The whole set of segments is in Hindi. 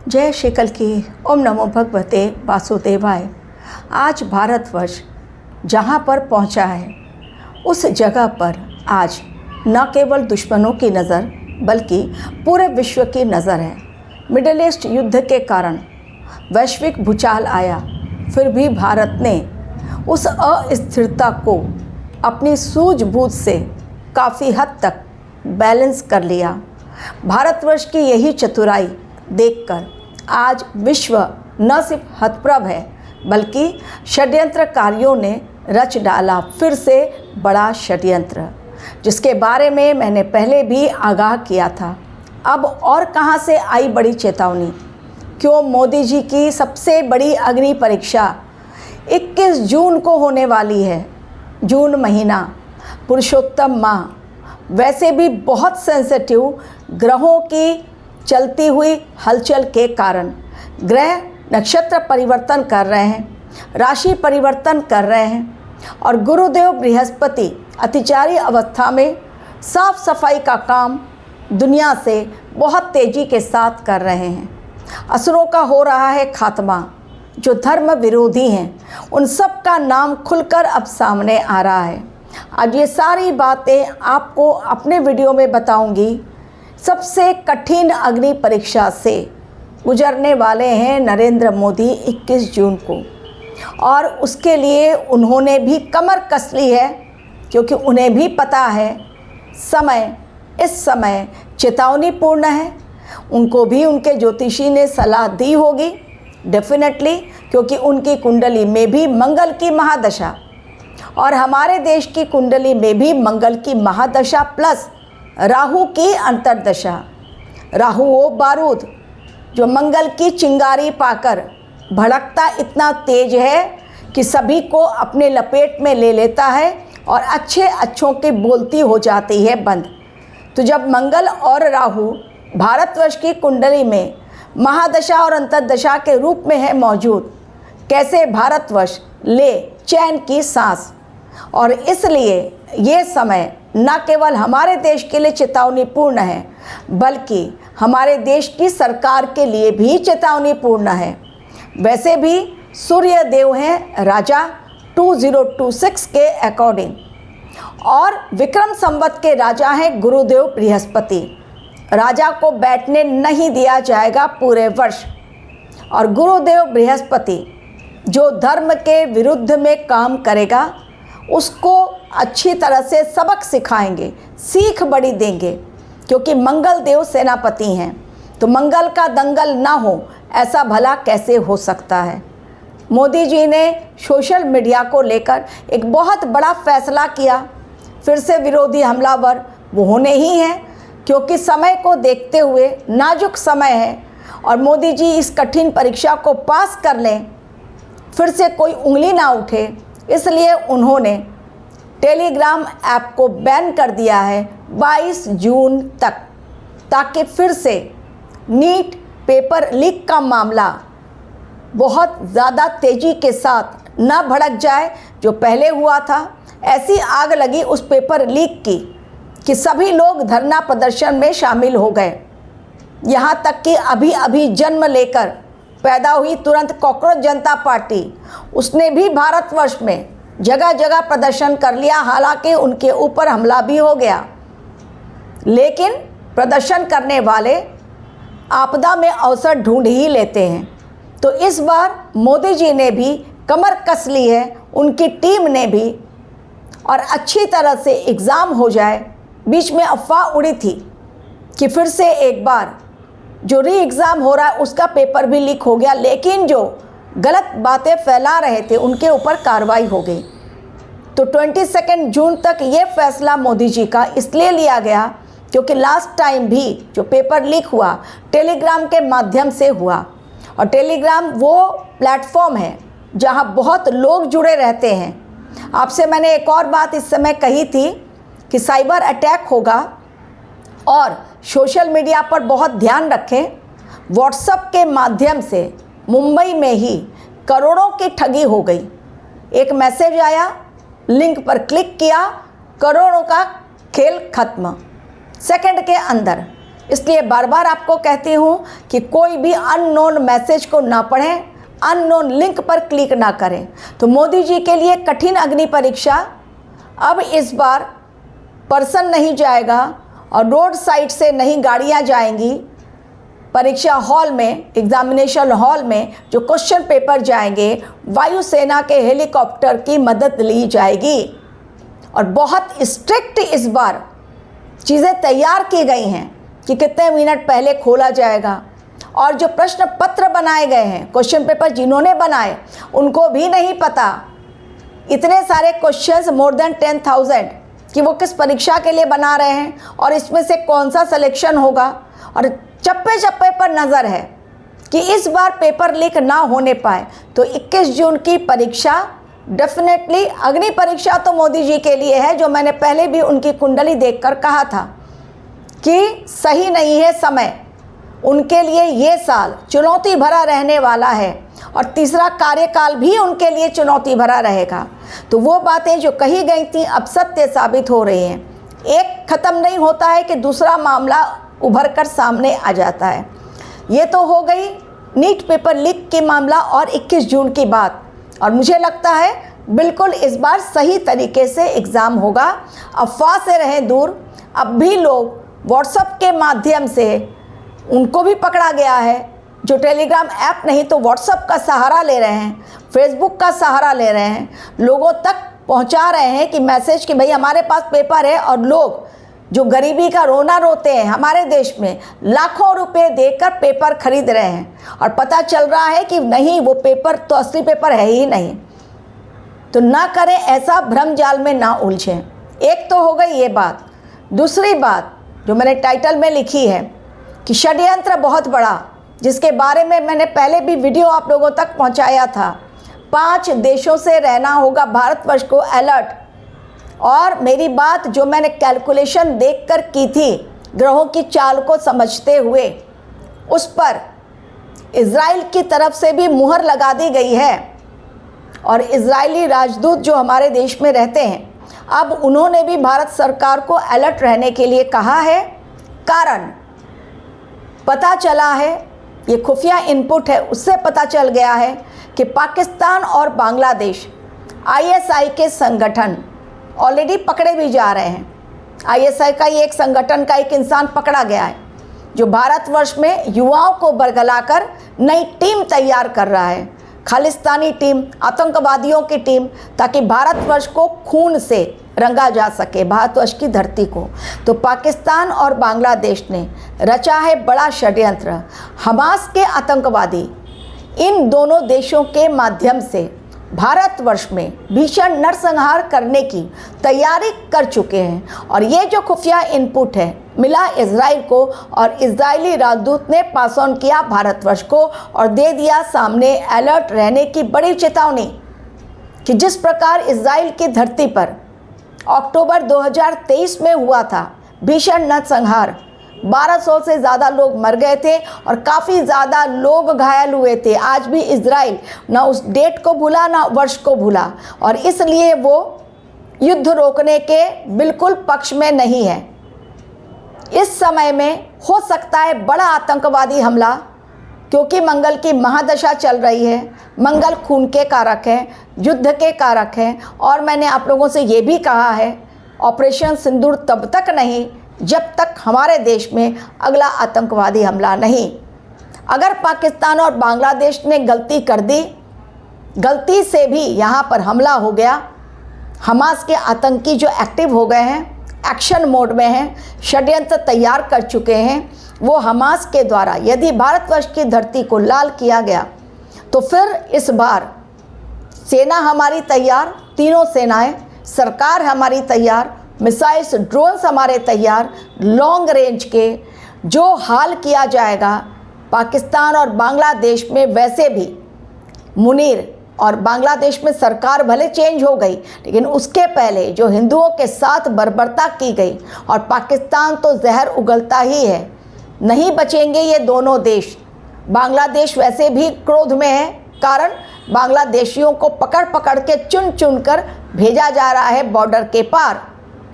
जय श्री कल की। ओम नमो भगवते वासुदेवाय। आज भारतवर्ष जहाँ पर पहुँचा है उस जगह पर आज न केवल दुश्मनों की नज़र बल्कि पूरे विश्व की नज़र है। मिडिल ईस्ट युद्ध के कारण वैश्विक भूचाल आया, फिर भी भारत ने उस अस्थिरता को अपनी सूझबूझ से काफ़ी हद तक बैलेंस कर लिया। भारतवर्ष की यही चतुराई देखकर आज विश्व न सिर्फ हतप्रभ है बल्कि षड्यंत्रकारियों ने रच डाला फिर से बड़ा षड्यंत्र, जिसके बारे में मैंने पहले भी आगाह किया था। अब और कहां से आई बड़ी चेतावनी? क्यों मोदी जी की सबसे बड़ी अग्नि परीक्षा 21 जून को होने वाली है। जून महीना, पुरुषोत्तम माह, वैसे भी बहुत सेंसिटिव ग्रहों की चलती हुई हलचल के कारण ग्रह नक्षत्र परिवर्तन कर रहे हैं, राशि परिवर्तन कर रहे हैं और गुरुदेव बृहस्पति अतिचारी अवस्था में साफ सफाई का काम दुनिया से बहुत तेज़ी के साथ कर रहे हैं। असुरों का हो रहा है खात्मा। जो धर्म विरोधी हैं उन सब का नाम खुलकर अब सामने आ रहा है। आज ये सारी बातें आपको अपने वीडियो में बताऊंगी। सबसे कठिन अग्नि परीक्षा से गुजरने वाले हैं नरेंद्र मोदी 21 जून को, और उसके लिए उन्होंने भी कमर कस ली है, क्योंकि उन्हें भी पता है इस समय चेतावनीपूर्ण है। उनको भी उनके ज्योतिषी ने सलाह दी होगी डेफिनेटली, क्योंकि उनकी कुंडली में भी मंगल की महादशा और हमारे देश की कुंडली में भी मंगल की महादशा प्लस राहु की अंतर्दशा। राहु वो बारूद जो मंगल की चिंगारी पाकर भड़कता इतना तेज है कि सभी को अपने लपेट में ले लेता है और अच्छों की बोलती हो जाती है बंद। तो जब मंगल और राहु भारतवर्ष की कुंडली में महादशा और अंतर्दशा के रूप में है मौजूद, कैसे भारतवर्ष ले चैन की सांस। और इसलिए ये समय न केवल हमारे देश के लिए चेतावनीपूर्ण है बल्कि हमारे देश की सरकार के लिए भी चेतावनीपूर्ण है। वैसे भी सूर्य देव हैं राजा 2026 के अकॉर्डिंग, और विक्रम संवत के राजा हैं गुरुदेव बृहस्पति। राजा को बैठने नहीं दिया जाएगा पूरे वर्ष, और गुरुदेव बृहस्पति जो धर्म के विरुद्ध में काम करेगा उसको अच्छी तरह से सबक सिखाएंगे, सीख बड़ी देंगे, क्योंकि मंगल देव सेनापति हैं। तो मंगल का दंगल ना हो ऐसा भला कैसे हो सकता है। मोदी जी ने सोशल मीडिया को लेकर एक बहुत बड़ा फैसला किया। फिर से विरोधी हमलावर वो होने ही हैं, क्योंकि समय को देखते हुए नाजुक समय है और मोदी जी इस कठिन परीक्षा को पास कर लें, फिर से कोई उंगली ना उठे, इसलिए उन्होंने टेलीग्राम ऐप को बैन कर दिया है 22 जून तक, ताकि फिर से नीट पेपर लीक का मामला बहुत ज़्यादा तेज़ी के साथ न भड़क जाए जो पहले हुआ था। ऐसी आग लगी उस पेपर लीक की कि सभी लोग धरना प्रदर्शन में शामिल हो गए। यहाँ तक कि अभी जन्म लेकर पैदा हुई तुरंत कॉकरोच जनता पार्टी, उसने भी भारतवर्ष में जगह जगह प्रदर्शन कर लिया। हालांकि उनके ऊपर हमला भी हो गया, लेकिन प्रदर्शन करने वाले आपदा में अवसर ढूंढ ही लेते हैं। तो इस बार मोदी जी ने भी कमर कस ली है, उनकी टीम ने भी, और अच्छी तरह से एग्ज़ाम हो जाए। बीच में अफवाह उड़ी थी कि फिर से एक बार जो री एग्ज़ाम हो रहा है उसका पेपर भी लीक हो गया, लेकिन जो गलत बातें फैला रहे थे उनके ऊपर कार्रवाई हो गई। तो 22 जून तक ये फैसला मोदी जी का इसलिए लिया गया क्योंकि लास्ट टाइम भी जो पेपर लीक हुआ टेलीग्राम के माध्यम से हुआ, और टेलीग्राम वो प्लेटफॉर्म है जहां बहुत लोग जुड़े रहते हैं। आपसे मैंने एक और बात इस समय कही थी कि साइबर अटैक होगा और सोशल मीडिया पर बहुत ध्यान रखें। व्हाट्सएप के माध्यम से मुंबई में ही करोड़ों की ठगी हो गई। एक मैसेज आया, लिंक पर क्लिक किया, करोड़ों का खेल खत्म। सेकंड के अंदर इसलिए बार बार आपको कहती हूँ कि कोई भी अननोन मैसेज को ना पढ़ें, अननोन लिंक पर क्लिक ना करें। तो मोदी जी के लिए कठिन अग्नि परीक्षा। अब इस बार पर्सन नहीं जाएगा और रोड साइड से नहीं गाड़ियाँ जाएंगी। परीक्षा हॉल में, एग्जामिनेशन हॉल में जो क्वेश्चन पेपर जाएंगे, वायुसेना के हेलीकॉप्टर की मदद ली जाएगी। और बहुत स्ट्रिक्ट इस बार चीज़ें तैयार की गई हैं कि कितने मिनट पहले खोला जाएगा। और जो प्रश्न पत्र बनाए गए हैं, क्वेश्चन पेपर जिन्होंने बनाए उनको भी नहीं पता, इतने सारे क्वेश्चंस, मोर देन 10,000, कि वो किस परीक्षा के लिए बना रहे हैं और इसमें से कौन सा सिलेक्शन होगा। और चप्पे चप्पे पर नज़र है कि इस बार पेपर लीक ना होने पाए। तो 21 जून की परीक्षा डेफिनेटली अग्नि परीक्षा तो मोदी जी के लिए है, जो मैंने पहले भी उनकी कुंडली देखकर कहा था कि सही नहीं है समय। उनके लिए ये साल चुनौती भरा रहने वाला है और तीसरा कार्यकाल भी उनके लिए चुनौती भरा रहेगा। तो वो बातें जो कही गई थी अब सत्य साबित हो रही हैं। एक ख़त्म नहीं होता है कि दूसरा मामला उभर कर सामने आ जाता है। ये तो हो गई नीट पेपर लीक के मामला और 21 जून की बात। और मुझे लगता है बिल्कुल इस बार सही तरीके से एग्ज़ाम होगा। अफवाह से रहें दूर। अब भी लोग व्हाट्सएप के माध्यम से, उनको भी पकड़ा गया है जो टेलीग्राम ऐप नहीं तो व्हाट्सएप का सहारा ले रहे हैं, फेसबुक का सहारा ले रहे हैं, लोगों तक पहुंचा रहे हैं कि मैसेज कि भाई हमारे पास पेपर है। और लोग जो गरीबी का रोना रोते हैं हमारे देश में, लाखों रुपए देकर पेपर खरीद रहे हैं और पता चल रहा है कि नहीं, वो पेपर तो असली पेपर है ही नहीं। तो ना करें ऐसा, भ्रम जाल में ना उलझें। एक तो हो गई ये बात। दूसरी बात जो मैंने टाइटल में लिखी है कि षड्यंत्र बहुत बड़ा, जिसके बारे में मैंने पहले भी वीडियो आप लोगों तक पहुंचाया था। 5 देशों से रहना होगा भारतवर्ष को अलर्ट। और मेरी बात जो मैंने कैलकुलेशन देखकर की थी, ग्रहों की चाल को समझते हुए, उस पर इज़राइल की तरफ से भी मुहर लगा दी गई है। और इज़राइली राजदूत जो हमारे देश में रहते हैं, अब उन्होंने भी भारत सरकार को अलर्ट रहने के लिए कहा है। कारण पता चला है, ये खुफिया इनपुट है, उससे पता चल गया है कि पाकिस्तान और बांग्लादेश आईएसआई के संगठन ऑलरेडी पकड़े भी जा रहे हैं। आईएसआई का ये एक संगठन का एक इंसान पकड़ा गया है जो भारतवर्ष में युवाओं को बरगलाकर नई टीम तैयार कर रहा है, खालिस्तानी टीम, आतंकवादियों की टीम, ताकि भारतवर्ष को खून से रंगा जा सके, भारतवर्ष की धरती को। तो पाकिस्तान और बांग्लादेश ने रचा है बड़ा षड्यंत्र। हमास के आतंकवादी इन दोनों देशों के माध्यम से भारतवर्ष में भीषण नरसंहार करने की तैयारी कर चुके हैं। और ये जो खुफिया इनपुट है मिला इज़राइल को, और इज़राइली राजदूत ने पास ऑन किया भारतवर्ष को और दे दिया सामने अलर्ट रहने की बड़ी चेतावनी कि जिस प्रकार इज़राइल की धरती पर अक्टूबर 2023 में हुआ था भीषण नरसंहार, 1200 से ज़्यादा लोग मर गए थे और काफ़ी ज़्यादा लोग घायल हुए थे। आज भी इज़राइल ना उस डेट को भूला ना वर्ष को भूला, और इसलिए वो युद्ध रोकने के बिल्कुल पक्ष में नहीं है। इस समय में हो सकता है बड़ा आतंकवादी हमला, क्योंकि मंगल की महादशा चल रही है। मंगल खून के कारक हैं, युद्ध के कारक हैं। और मैंने आप लोगों से ये भी कहा है, ऑपरेशन सिंदूर तब तक नहीं जब तक हमारे देश में अगला आतंकवादी हमला नहीं। अगर पाकिस्तान और बांग्लादेश ने गलती कर दी, गलती से भी यहाँ पर हमला हो गया, हमास के आतंकी जो एक्टिव हो गए हैं, एक्शन मोड में हैं, षड्यंत्र तैयार कर चुके हैं, वो हमास के द्वारा यदि भारतवर्ष की धरती को लाल किया गया तो फिर इस बार सेना हमारी तैयार, तीनों सेनाएं, सरकार हमारी तैयार, मिसाइल्स, ड्रोन्स हमारे तैयार, लॉन्ग रेंज के, जो हाल किया जाएगा पाकिस्तान और बांग्लादेश में। वैसे भी मुनीर और बांग्लादेश में सरकार भले चेंज हो गई, लेकिन उसके पहले जो हिंदुओं के साथ बर्बरता की गई, और पाकिस्तान तो जहर उगलता ही है, नहीं बचेंगे ये दोनों देश। बांग्लादेश वैसे भी क्रोध में है, कारण बांग्लादेशियों को पकड़ पकड़ के चुन चुन कर भेजा जा रहा है बॉर्डर के पार,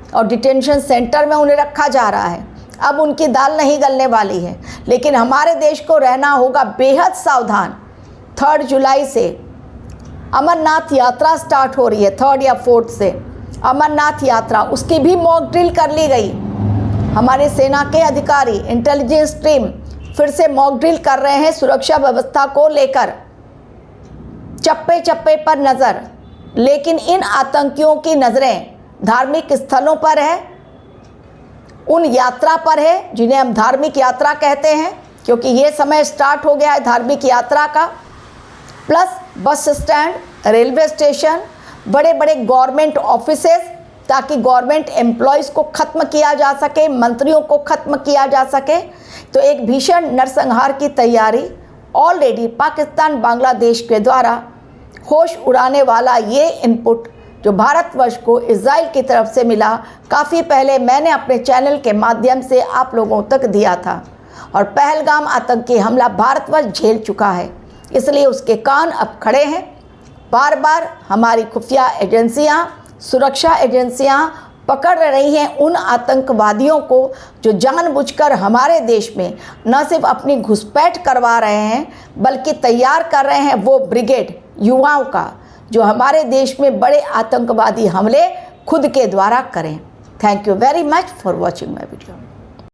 और डिटेंशन सेंटर में उन्हें रखा जा रहा है। अब उनकी दाल नहीं गलने वाली है। लेकिन हमारे देश को रहना होगा बेहद सावधान। 3 जुलाई से अमरनाथ यात्रा स्टार्ट हो रही है, 3 या 4 से अमरनाथ यात्रा, उसकी भी मॉक ड्रिल कर ली गई। हमारे सेना के अधिकारी, इंटेलिजेंस टीम फिर से मॉक ड्रिल कर रहे हैं सुरक्षा व्यवस्था को लेकर, चप्पे चप्पे पर नज़र। लेकिन इन आतंकियों की नज़रें धार्मिक स्थलों पर है, उन यात्रा पर है जिन्हें हम धार्मिक यात्रा कहते हैं, क्योंकि ये समय स्टार्ट हो गया है धार्मिक यात्रा का। Plus bus stand, railway station, बड़े बड़े गवर्नमेंट ऑफिसेस, ताकि गवर्नमेंट एम्प्लॉयज़ को ख़त्म किया जा सके, मंत्रियों को ख़त्म किया जा सके। तो एक भीषण नरसंहार की तैयारी ऑलरेडी पाकिस्तान बांग्लादेश के द्वारा होश उड़ाने वाला ये इनपुट जो भारतवर्ष को इजराइल की तरफ से मिला, काफ़ी पहले मैंने अपने चैनल के माध्यम से आप लोगों तक दिया था। और पहलगाम आतंकी हमला भारतवर्ष झेल चुका है, इसलिए उसके कान अब खड़े हैं। बार बार हमारी खुफिया एजेंसियां, सुरक्षा एजेंसियां पकड़ रही हैं उन आतंकवादियों को जो जानबूझकर हमारे देश में न सिर्फ अपनी घुसपैठ करवा रहे हैं, बल्कि तैयार कर रहे हैं वो ब्रिगेड युवाओं का जो हमारे देश में बड़े आतंकवादी हमले खुद के द्वारा करें। Thank you very much for watching my video.